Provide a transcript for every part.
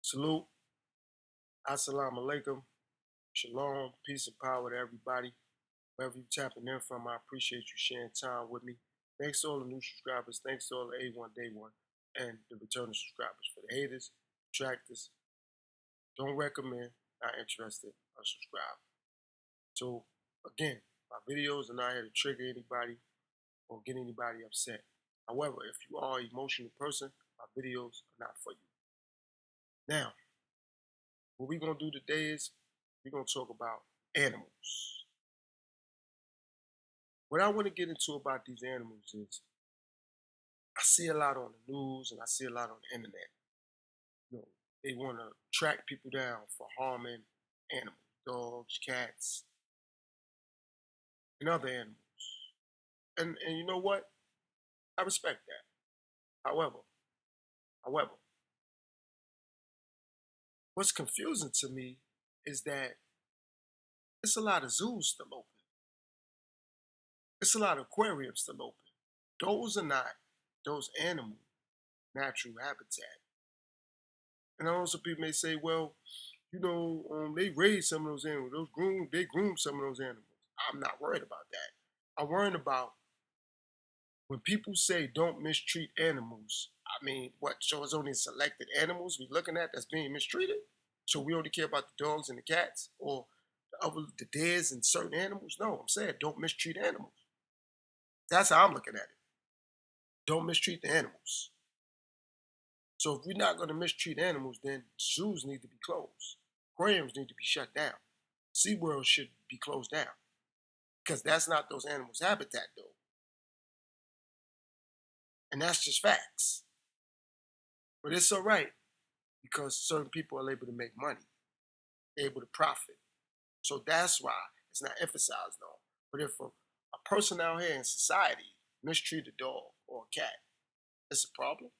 Salute. Assalamu alaikum. Shalom. Peace and power to everybody. Wherever you're tapping in from, I appreciate you sharing time with me. Thanks to all the new subscribers. Thanks to all the A1 Day 1 and the returning subscribers. For the haters, detractors, don't recommend, not interested, unsubscribe. So, again, my videos are not here to trigger anybody or get anybody upset. However, if you are an emotional person, my videos are not for you. Now, what we're going to do today is we're going to talk about animals. What I want to get into about these animals is I see a lot on the news and I see a lot on the internet. They want to track people down for harming animals, dogs, cats, and other animals. And you know what? I respect that. However, what's confusing to me is that it's a lot of zoos still open. It's a lot of aquariums still open. Those are not those animal natural habitat. And I know some people may say, well, they raise some of those animals. They groom some of those animals. I'm not worried about that. I'm worried about when people say don't mistreat animals. I mean, what? So it's only selected animals we're looking at that's being mistreated? So we only care about the dogs and the cats or the deers and certain animals? No, I'm saying don't mistreat animals. That's how I'm looking at it. Don't mistreat the animals. So if we're not going to mistreat animals, then zoos need to be closed. Aquariums need to be shut down. SeaWorld should be closed down. Because that's not those animals' habitat, though. And that's just facts. But it's all right because certain people are able to make money. They're able to profit. So that's why it's not emphasized on. But if a person out here in society mistreat a dog or a cat, it's a problem.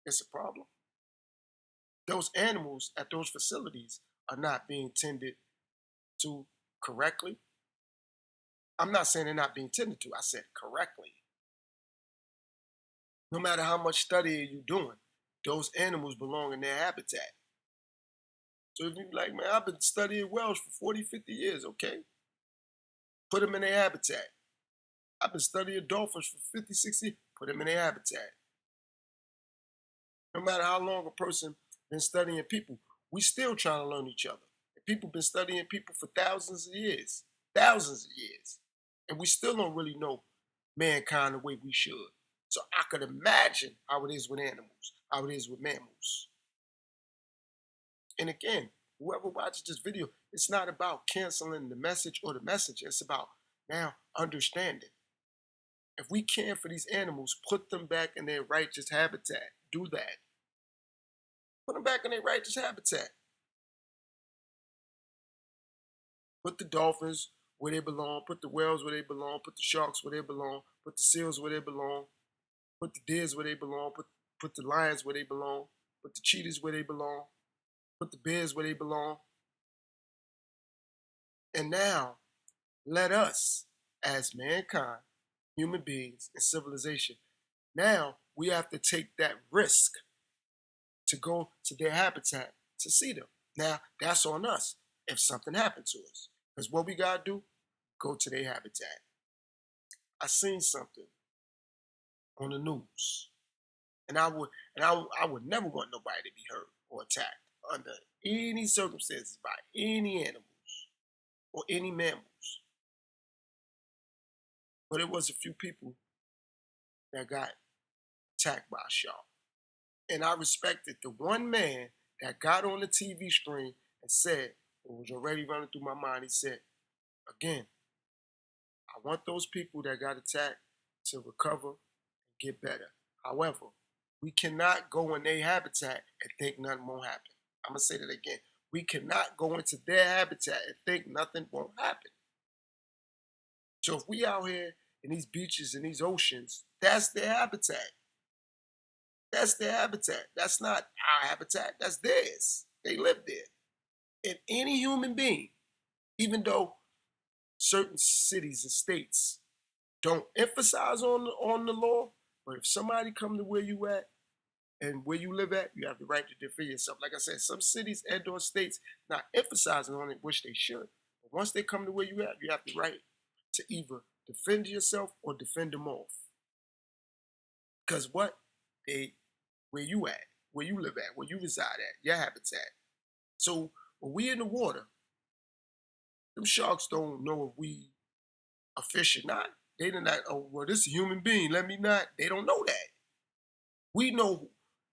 It's a problem. Those animals at those facilities are not being tended to correctly. I'm not saying they're not being tended to. I said correctly. No matter how much study you're doing, those animals belong in their habitat. So if you're like, man, I've been studying whales for 40, 50 years, okay. Put them in their habitat. I've been studying dolphins for 50, 60, put them in their habitat. No matter how long a person been studying people, we still trying to learn each other. And people been studying people for thousands of years, and we still don't really know mankind the way we should. So I could imagine how it is with animals, how it is with mammals. And again, whoever watches this video, it's not about canceling the message or the message. It's about now understanding. If we care for these animals, put them back in their righteous habitat. Do that. Put them back in their righteous habitat. Put the dolphins where they belong. Put the whales where they belong. Put the sharks where they belong. Put the seals where they belong. Put the deers where they belong. Put the lions where they belong. Put the cheetahs where they belong. Put the bears where they belong. And now, let us, as mankind, human beings, and civilization, now we have to take that risk to go to their habitat to see them. Now, that's on us if something happened to us. Because what we got to do, go to their habitat. I seen something on the news. And I would never want nobody to be hurt or attacked under any circumstances by any animals or any mammals. But it was a few people that got attacked by a shark. And I respected the one man that got on the TV screen and said, it was already running through my mind, he said, again, I want those people that got attacked to recover and get better. However, we cannot go in their habitat and think nothing won't happen. I'm going to say that again. We cannot go into their habitat and think nothing won't happen. So if we out here in these beaches and these oceans, that's their habitat. That's their habitat. That's not our habitat. That's theirs. They live there. And any human being, even though certain cities and states don't emphasize on the law, but if somebody come to where you at and where you live at, you have the right to defend yourself. Like I said, some cities and or states not emphasizing on it, which they should. But once they come to where you have the right to either defend yourself or defend them off. Because what? They where you at, where you live at, where you reside at, your habitat. So when we in the water, them sharks don't know if we are fish or not. They do not, oh, well, this is a human being. Let me not. They don't know that. We know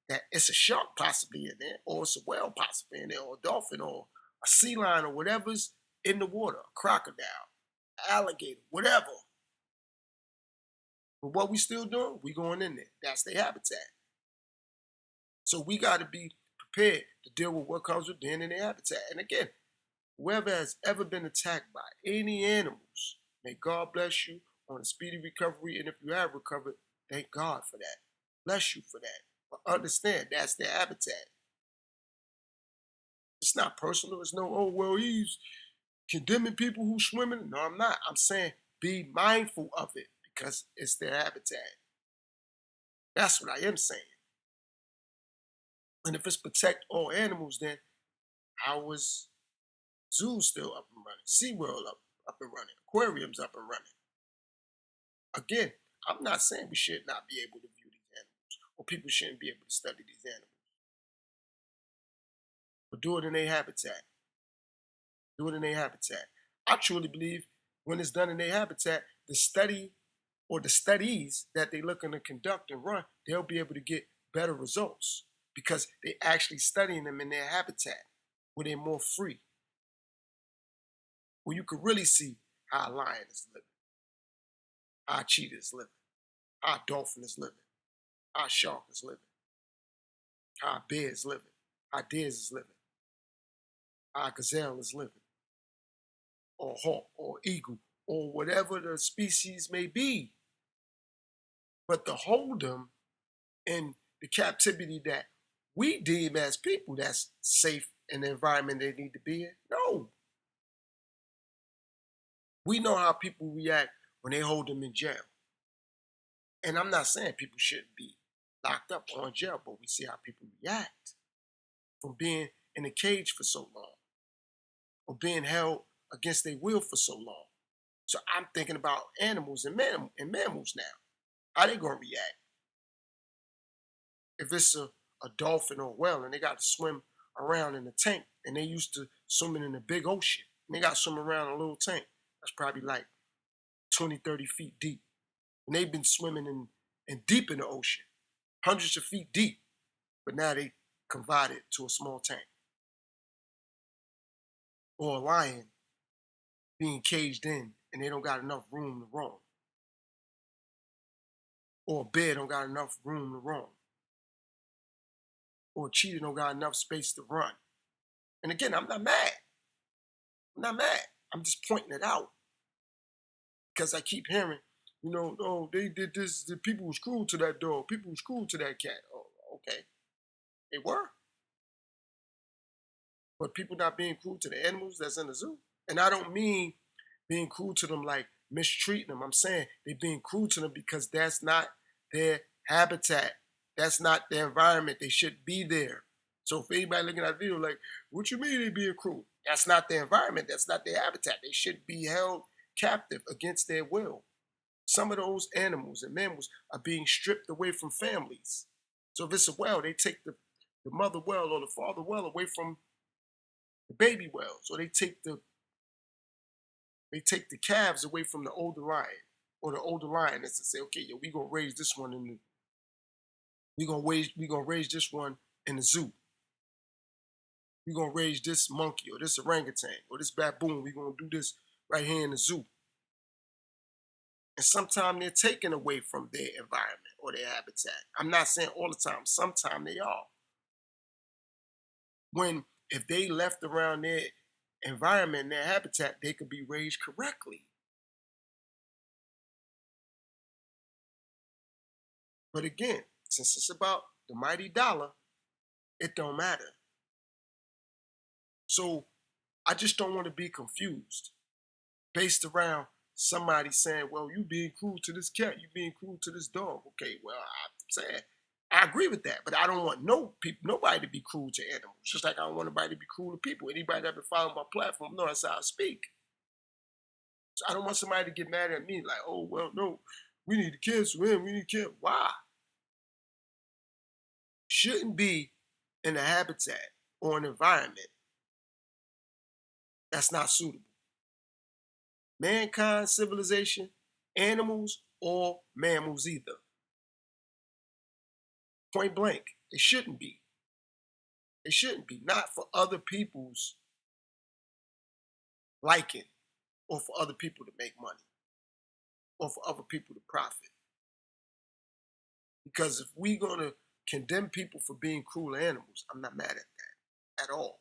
that it's a shark possibly in there, or it's a whale possibly in there, or a dolphin, or a sea lion, or whatever's in the water, a crocodile, alligator, whatever. But what we still doing? We going in there. That's their habitat. So we got to be prepared to deal with what comes with being in their habitat. And again, whoever has ever been attacked by any animals, may God bless you on a speedy recovery. And if you have recovered, thank God for that. Bless you for that. But understand that's their habitat. It's not personal. It's no, oh, well, he's condemning people who swimming. No, I'm not. I'm saying be mindful of it because it's their habitat. That's what I am saying. And if it's protect all animals, then how is zoos still up and running? SeaWorld up and running. Aquariums up and running. Again, I'm not saying we should not be able to view these animals or people shouldn't be able to study these animals. But do it in their habitat. Do it in their habitat. I truly believe when it's done in their habitat, the study or the studies that they're looking to conduct and run, they'll be able to get better results because they're actually studying them in their habitat where they're more free. Where you could really see how a lion is living, how a cheetah is living, how a dolphin is living, how a shark is living, how a bear is living, how a deer is living, how a gazelle is living, or hawk, or eagle, or whatever the species may be. But to hold them in the captivity that we deem as people that's safe in the environment they need to be in, no. We know how people react when they hold them in jail. And I'm not saying people shouldn't be locked up or in jail, but we see how people react from being in a cage for so long or being held against their will for so long. So I'm thinking about animals and mammals now. How they gonna react? If it's a dolphin or a whale and they got to swim around in a tank and they used to swimming in a big ocean and they got to swim around in a little tank, that's probably like 20, 30 feet deep. And they've been swimming in deep in the ocean, hundreds of feet deep, but now they converted to a small tank. Or a lion being caged in and they don't got enough room to roam. Or a bear don't got enough room to roam. Or a cheetah don't got enough space to run. And again, I'm not mad. I'm not mad. I'm just pointing it out. Because I keep hearing, oh, they did this, the people was cruel to that dog, people was cruel to that cat. Oh, okay. They were. But people not being cruel to the animals that's in the zoo. And I don't mean being cruel to them like mistreating them. I'm saying they being cruel to them because that's not their habitat. That's not their environment. They should be there. So if anybody looking at that video like, what you mean they being cruel? That's not their environment. That's not their habitat. They should be held captive against their will. Some of those animals and mammals are being stripped away from families. So if it's a whale, they take the mother whale or the father whale away from the baby whale. So they take the calves away from the older lion or the older lioness and say, okay, yo, we gonna raise this one we gonna raise this one in the zoo. We gonna raise this monkey or this orangutan or this baboon. We gonna do this right here in the zoo. And sometimes they're taken away from their environment or their habitat. I'm not saying all the time. Sometimes they are. If they left around their environment, their habitat, they could be raised correctly. But again, since it's about the mighty dollar, it don't matter. So I just don't want to be confused based around somebody saying, well, you being cruel to this cat, you being cruel to this dog. Okay, well, I'm saying I agree with that, but I don't want nobody to be cruel to animals. Just like I don't want nobody to be cruel to people. Anybody that been following my platform knows that's how I speak. So I don't want somebody to get mad at me like, oh well, no, we need to cancel him. We need to cancel. Why? Shouldn't be in a habitat or an environment that's not suitable. Mankind, civilization, animals, or mammals either. Point blank. It shouldn't be. It shouldn't be. Not for other people's liking or for other people to make money or for other people to profit. Because if we're going to condemn people for being cruel to animals, I'm not mad at that at all.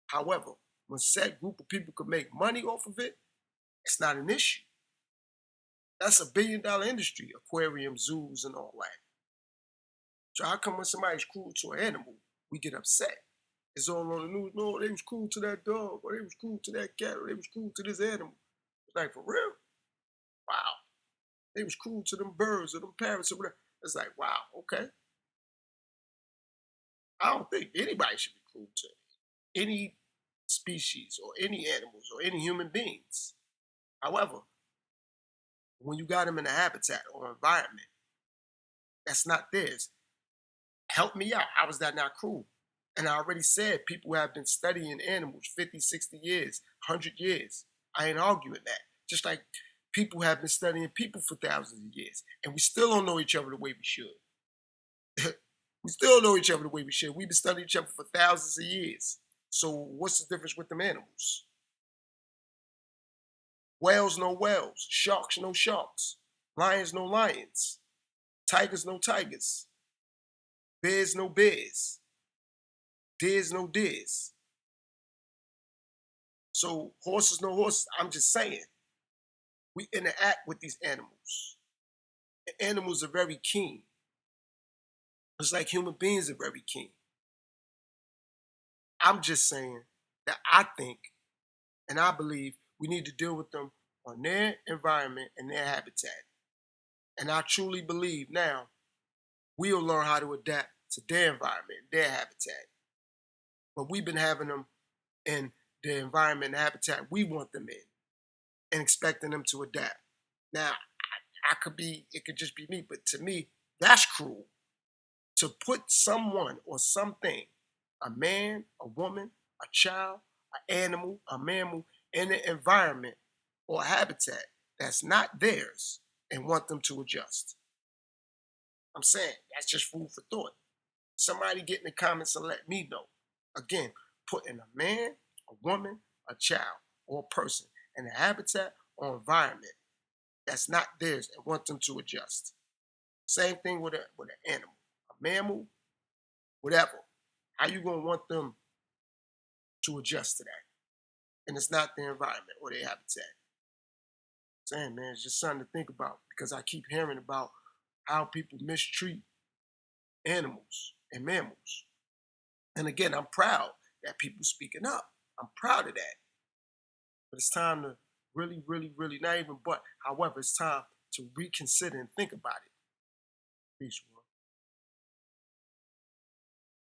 However, when said group of people could make money off of it, it's not an issue. That's $1 billion industry, aquariums, zoos, and all that. So how come when somebody's cruel to an animal, we get upset? It's all on the news. No, they was cruel to that dog, or they was cruel to that cat, or they was cruel to this animal. It's like, for real? Wow. They was cruel to them birds or them parrots or whatever. It's like, wow, okay. I don't think anybody should be cruel to any species or any animals or any human beings. However, when you got them in a habitat or environment that's not theirs, help me out. How is that not cruel? And I already said people have been studying animals 50, 60 years, 100 years. I ain't arguing that. Just like people have been studying people for thousands of years. And we still don't know each other the way we should. We still know each other the way we should. We've been studying each other for thousands of years. So what's the difference with them animals? Whales no whales. Sharks no sharks. Lions no lions. Tigers no tigers. Bears no bears. Deers no deers. So horses no horses. I'm just saying. We interact with these animals. And animals are very keen. It's like human beings are very keen. I'm just saying that I think and I believe we need to deal with them on their environment and their habitat. And I truly believe now we'll learn how to adapt to their environment, their habitat. But we've been having them in the environment and habitat we want them in and expecting them to adapt. Now, it could just be me, but to me, that's cruel. To put someone or something, a man, a woman, a child, an animal, a mammal, in an environment or a habitat that's not theirs and want them to adjust. I'm saying that's just food for thought. Somebody get in the comments and let me know. Again, putting a man, a woman, a child, or a person in a habitat or environment that's not theirs and want them to adjust. Same thing with an animal, a mammal, whatever. How you gonna want them to adjust to that? And it's not their environment or their habitat. Saying, man, it's just something to think about because I keep hearing about how people mistreat animals and mammals. And again, I'm proud that people speaking up. I'm proud of that. But it's time to really, really, really, not even but, however, it's time to reconsider and think about it. Peace, world.